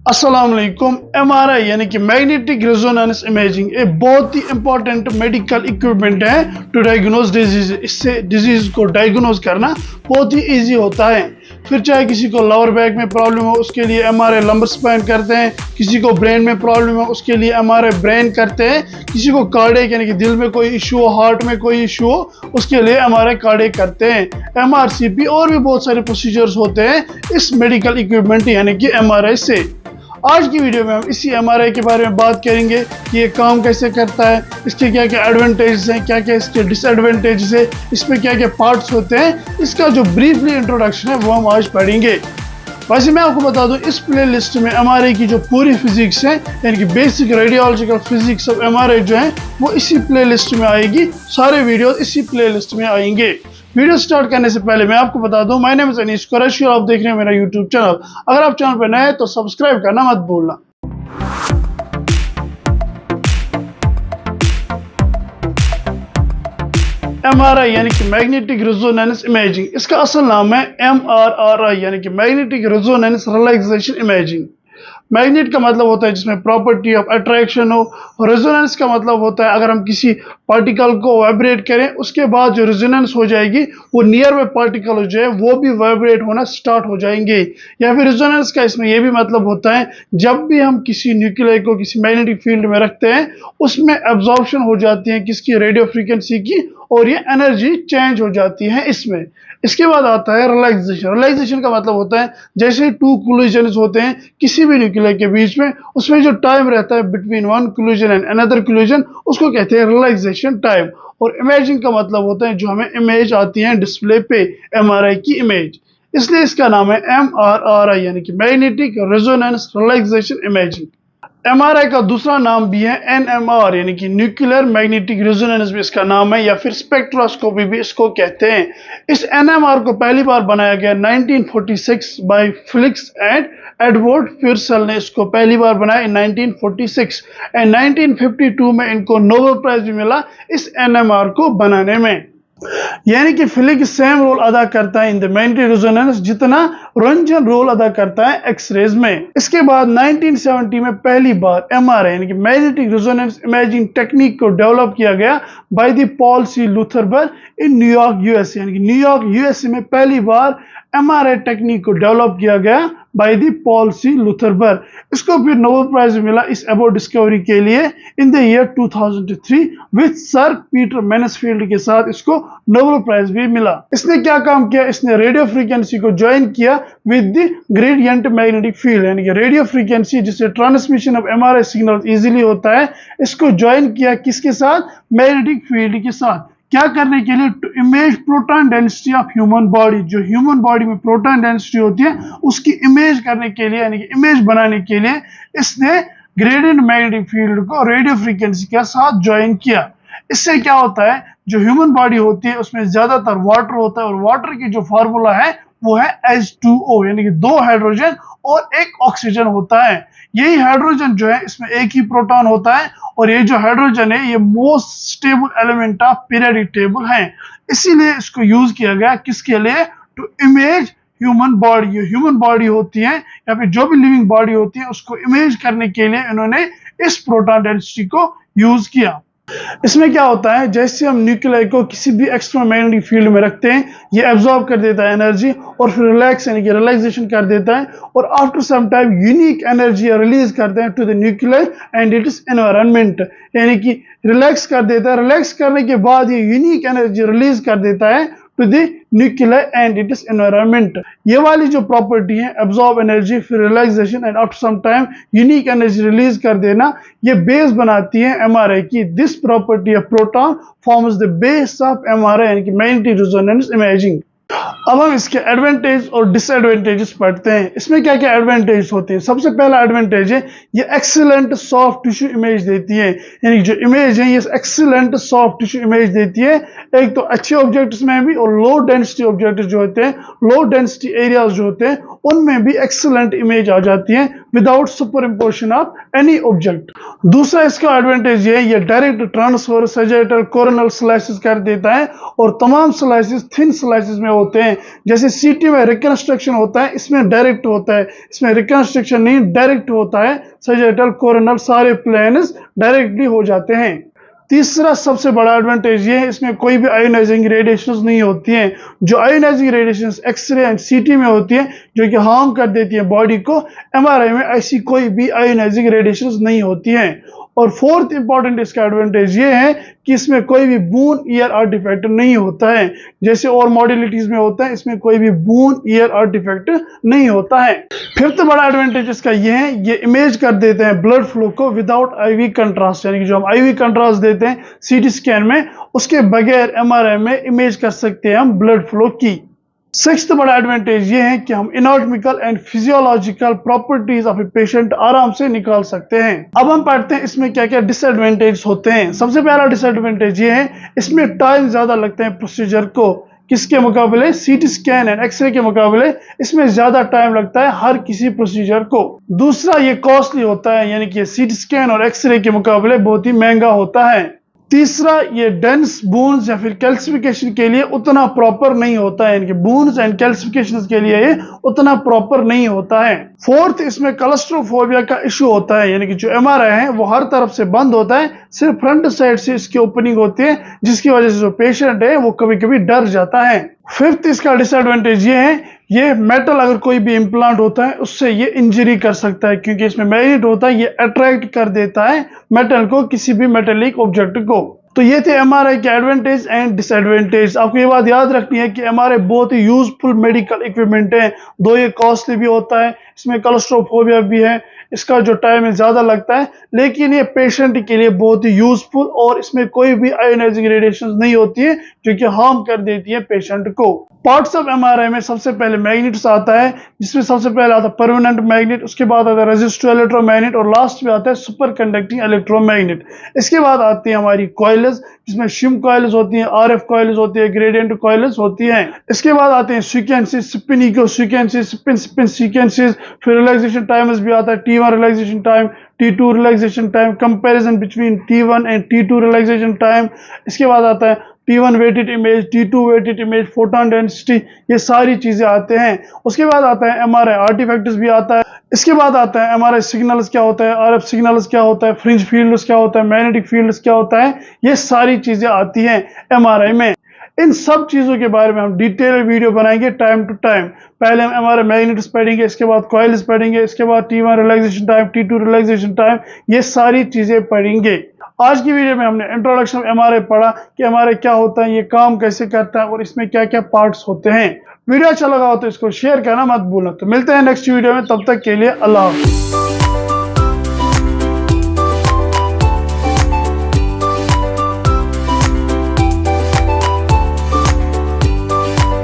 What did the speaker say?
अस्सलाम वालेकुम। एमआरआई यानी कि मैग्नेटिक रेजोनेंस इमेजिंग एक बहुत ही इंपॉर्टेंट मेडिकल इक्विपमेंट है टू डायग्नोज डिजीज। इससे डिजीज को डायग्नोज करना बहुत ही इजी होता है। फिर चाहे किसी को लोअर बैक में प्रॉब्लम हो उसके लिए एमआरआई लंबर स्पाइन करते हैं, किसी को ब्रेन में प्रॉब्लम हो उसके लिए एमआरआई ब्रेन करते हैं, किसी को कार्डियक यानी कि दिल में कोई इशू हो, हार्ट में कोई इशू हो उसके लिए एमआरआई कार्डियक करते हैं, एमआरसीपी और भी बहुत सारे प्रोसीजर्स होते हैं इस मेडिकल इक्विपमेंट यानी कि एमआरआई से। आज की वीडियो में हम इसी एमआरआई के बारे में बात करेंगे कि ये काम कैसे करता है, इसके क्या क्या एडवांटेजेस हैं, क्या क्या इसके डिसएडवांटेजेस है, इसमें क्या क्या पार्ट्स होते हैं। इसका जो ब्रीफली इंट्रोडक्शन है वो हम आज पढ़ेंगे। वैसे मैं आपको बता दूं इस प्लेलिस्ट में एमआरआई की जो पूरी फिजिक्स है यानी कि basic radiological physics of MRI जो है वो इसी प्लेलिस्ट में आएगी। सारे वीडियो इसी प्लेलिस्ट में आएंगे। वीडियो स्टार्ट करने से पहले मैं आपको बता दूं my name is Anish Qureshi और आप देख रहे हैं मेरा यूट्यूब चैनल। अगर आप चैनल पर नए हैं तो सब्सक्राइब करना मत भूलना। एमआरआई यानी कि मैग्नेटिक रेजोनेंस इमेजिंग, इसका असल नाम है एमआरआई यानी कि magnetic resonance relaxation imaging. Magnet का मतलब होता है जिसमें प्रॉपर्टी ऑफ अट्रैक्शन हो, और रेजोनेंस का मतलब होता है अगर हम किसी पार्टिकल को वाइब्रेट करें उसके बाद जो रेजोनेंस हो जाएगी वो नियर बाय पार्टिकल जो है वो भी वाइब्रेट होना स्टार्ट हो जाएंगे। या फिर रेजोनेंस का इसमें यह भी मतलब होता है जब भी हम किसी न्यूक्लियाई को किसी मैग्नेटिक फील्ड में रखते हैं उसमें एब्जॉर्प्शन हो जाती है किसकी, रेडियो फ्रीक्वेंसी की, और ये एनर्जी चेंज हो जाती है इसमें। इसके बाद आता है रिलैक्सेशन। रिलैक्सेशन का मतलब होता है जैसे टू कोलिजन्स होते हैं किसी भी न्यूक्लियर के बीच में, उसमें जो टाइम रहता है between one collision and another collision उसको कहते हैं रिलैक्सेशन टाइम। और इमेजिंग का मतलब होता है जो हमें इमेज आती है डिस्प्ले पे, एमआरआई की इमेज, इसलिए इसका नाम है एमआरआई यानी कि magnetic resonance relaxation imaging. MRI का दूसरा नाम भी है एनएमआर यानी कि न्यूक्लियर मैग्नेटिक रेजोनेंस भी इसका नाम है, या फिर स्पेक्ट्रोस्कोपी भी इसको कहते हैं। इस एनएमआर को पहली बार बनाया गया 1946 by Felix and Edward Pearson ने इसको पहली बार बनाया इन 1946 एंड 1952 में इनको नोबेल प्राइज भी मिला इस एनएमआर को बनाने में। यानी कि फेलिक्स सेम रोल अदा करता है इन द मैग्नेटिक रेजोनेंस जितना रोंटगन रोल अदा करता है एक्सरेज में। इसके बाद 1970 में पहली बार एमआरआई यानी कि मैग्नेटिक रेजोनेंस इमेजिंग टेक्निक को डेवलप किया गया by the Paul C Lauterbur in New York USA. यानी कि न्यूयॉर्क यूएसए में पहली बार एमआरआई टेक्निक को डेवलप किया गया by the Paul C Lauterbur. इसको फिर नोबेल प्राइज मिला इस अबाउट डिस्कवरी के लिए in the year 2003 with sir Peter Mansfield के साथ इसको नोबेल प्राइज भी मिला। इसने क्या काम किया, इसने रेडियो फ्रीक्वेंसी को ज्वाइन किया with the gradient magnetic field यानी कि रेडियो फ्रीक्वेंसी जिससे transmission of MRI signal easily होता है, इसको ज्वाइन किया किसके साथ, मैग्नेटिक फील्ड के साथ। क्या करने के लिए, to image proton density of human body, जो ह्यूमन बॉडी में प्रोटॉन डेंसिटी होती है उसकी इमेज करने के लिए यानी कि इमेज बनाने के लिए इसने ग्रेडियंट मैग्नेटिक फील्ड को रेडियो फ्रीक्वेंसी के साथ ज्वाइन किया। इससे क्या होता है, जो ह्यूमन बॉडी होती है उसमें ज्यादातर वाटर होता है और वाटर की जो फार्मूला है वो है H2O यानी कि 2 हाइड्रोजन और 1 ऑक्सीजन होता है। यही हाइड्रोजन जो है इसमें एक ही प्रोटॉन होता है और ये जो हाइड्रोजन है ये most stable element of periodic table है। इसीलिए इसको यूज किया गया किसके लिए, टू इमेज ह्यूमन बॉडी। जो ह्यूमन बॉडी होती है या फिर जो भी लिविंग बॉडी होती है उसको इमेज करने के लिए इन्होंने इस प्रोटॉन डेंसिटी को यूज किया। इसमें क्या होता है, जैसे हम न्यूक्लियाई को किसी भी एक्स्ट्रा मैग्नेटिक फील्ड में रखते हैं ये एब्जॉर्ब कर देता है एनर्जी और फिर रिलैक्स यानी कि रिलैक्सेशन कर देता है और after some time unique energy release करते हैं to the nuclei and it is environment. यानी कि रिलैक्स कर देता है, रिलैक्स करने के बाद ये यूनिक एनर्जी रिलीज कर देता है to the nuclei and it is environment. ये वाली जो प्रॉपर्टी है एब्जॉर्ब एनर्जी फिर relaxation and after some time unique energy release कर देना, ये बेस बनाती है एमआरआई की। This property of proton forms the base of MRI यानी कि मैग्नेटिक रेजोनेंस इमेजिंग। अब हम इसके एडवांटेज और डिसएडवांटेजेस पढ़ते हैं। इसमें क्या क्या एडवांटेज होते हैं। सबसे पहला एडवांटेज है ये एक्सीलेंट सॉफ्ट टिश्यू इमेज देती है, यानी जो इमेज है ये एक्सीलेंट सॉफ्ट टिश्यू इमेज देती है। एक तो अच्छे ऑब्जेक्ट्स में भी और लो डेंसिटी ऑब्जेक्ट्स जो होते हैं, लो डेंसिटी एरियाज जो होते हैं उनमें भी एक्सीलेंट इमेज आ जाती है without super imposition of any object. दूसरा इसका एडवांटेज ये है, ये direct transfer sagittal coronal slices कर देता है और तमाम स्लाइसेस थिन स्लाइसेस में होते हैं। जैसे सीटी में रिकंस्ट्रक्शन होता है, इसमें डायरेक्ट होता है, इसमें रिकंस्ट्रक्शन नहीं डायरेक्ट होता है। सैजिटल कोरोनल सारे प्लेन्स डायरेक्टली हो जाते हैं। तीसरा सबसे बड़ा एडवांटेज ये है, इसमें कोई भी आयोनाइजिंग रेडिएशंस नहीं होती हैं। जो आयोनाइजिंग रेडिएशंस एक्सरे एंड सीटी में होती है जो कि हार्म कर देती है बॉडी को, एमआरआई में ऐसी कोई भी आयोनाइजिंग रेडिएशंस नहीं होती हैं। और फोर्थ इंपॉर्टेंट इसका एडवांटेज ये है कि इसमें कोई भी बून ईयर आर्टिफैक्ट नहीं होता है। जैसे और मॉडलिटीज में होता है, इसमें कोई भी बून ईयर आर्टिफैक्ट नहीं होता है। फिफ्थ बड़ा एडवांटेज इसका ये है, ये इमेज कर देते हैं ब्लड फ्लो को विदाउट आईवी कंट्रास्ट, यानी कि जो हम आईवी कंट्रास्ट देते हैं सीटी स्कैन में, उसके बगैर एमआरआई में इमेज कर सकते हैं हम ब्लड फ्लो की। सिक्स्थ बड़ा एडवांटेज ये है कि हम anatomical and physiological properties of a patient आराम से निकाल सकते हैं। अब हम पढ़ते हैं इसमें क्या क्या डिसएडवांटेज होते हैं। सबसे पहला डिसएडवांटेज ये है, इसमें टाइम ज्यादा लगता है प्रोसीजर को। किसके मुकाबले? सीटी स्कैन एंड एक्सरे के मुकाबले इसमें ज्यादा टाइम लगता है हर किसी प्रोसीजर को। दूसरा, ये कॉस्टली होता है, यानी कि सीटी स्कैन और एक्सरे के मुकाबले बहुत ही महंगा होता है। तीसरा, ये डेंस बोन्स या फिर कैल्सिफिकेशन के लिए उतना प्रॉपर नहीं होता है, यानी बोन्स एंड कैल्सिफिकेशन के लिए ये उतना प्रॉपर नहीं होता है। फोर्थ, इसमें क्लस्ट्रोफोबिया का इशू होता है, यानी कि जो एमआरआई है वो हर तरफ से बंद होता है, सिर्फ फ्रंट साइड से इसकी ओपनिंग होती है, जिसकी वजह से जो पेशेंट है वो कभी कभी डर जाता है। फिफ्थ, इसका डिसएडवांटेज ये है, ये मेटल अगर कोई भी इम्प्लांट होता है उससे ये इंजरी कर सकता है, क्योंकि इसमें मैग्नेट होता है, ये अट्रैक्ट कर देता है मेटल को, किसी भी मेटेलिक ऑब्जेक्ट को। तो ये थे एमआरआई के एडवांटेज एंड डिसएडवांटेज। आपको ये बात याद रखनी है कि एमआरआई बहुत ही यूजफुल मेडिकल इक्विपमेंट है, दो ये कॉस्टली भी होता है, इसमें क्लस्ट्रोफोबिया भी है, इसका जो टाइम है ज्यादा लगता है, लेकिन ये पेशेंट के लिए बहुत ही यूजफुल, और इसमें कोई भी आयोनाइजिंग रेडिएशन नहीं होती है जो कि हार्म कर देती है पेशेंट को। पार्ट्स ऑफ एमआरआई में सबसे पहले मैग्नेट्स आता है, जिसमें सबसे पहले आता है परमानेंट मैग्नेट, उसके बाद आता है रेजिस्टिव इलेक्ट्रोमैग्नेट, और लास्ट में आता है सुपर कंडक्टिंग इलेक्ट्रोमैग्नेट। इसके बाद आती है हमारी कॉइल्स, जिसमें शिम कॉइल्स होती हैं, आरएफ कॉइल्स होती है, ग्रेडियंट कॉइल्स होती हैं। इसके बाद आते हैं sequences, spin echo sequences, spin spin sequences, फिर रिलैक्सेशन टाइम्स भी आता है, T1 relaxation time, T2 relaxation time, comparison between T1 and T2 relaxation time. इसके बाद आता है T1 weighted image, T2 weighted image, photon density, ये सारी चीजें आते हैं। उसके बाद आता है एमआरआई आर्टिफैक्ट्स भी आता है। इसके बाद आता है एमआरआई सिग्नल्स क्या होता है, आरएफ सिग्नल्स क्या होता है, फ्रिंज फील्ड्स क्या होता है, मैग्नेटिक फील्ड्स क्या होता है, ये सारी चीजें आती हैं एमआरआई में। इन सब चीजों के बारे में हम डिटेल वीडियो बनाएंगे टाइम टू टाइम। पहले हम एमआरआई मैग्नेट्स पढ़ेंगे, इसके बाद कॉइल्स पढ़ेंगे, इसके बाद T1 relaxation time, T2 relaxation time, ये सारी चीजें पढ़ेंगे। आज की वीडियो में हमने इंट्रोडक्शन ऑफ एमआरआई पढ़ा कि एमआरआई क्या होता है, ये काम कैसे करता है और इसमें क्या क्या पार्ट्स होते हैं। वीडियो अच्छा लगा हो तो इसको शेयर करना मत भूलना। तो मिलते हैं नेक्स्ट वीडियो में, तब तक के लिए अल्लाह हाफ़िज़।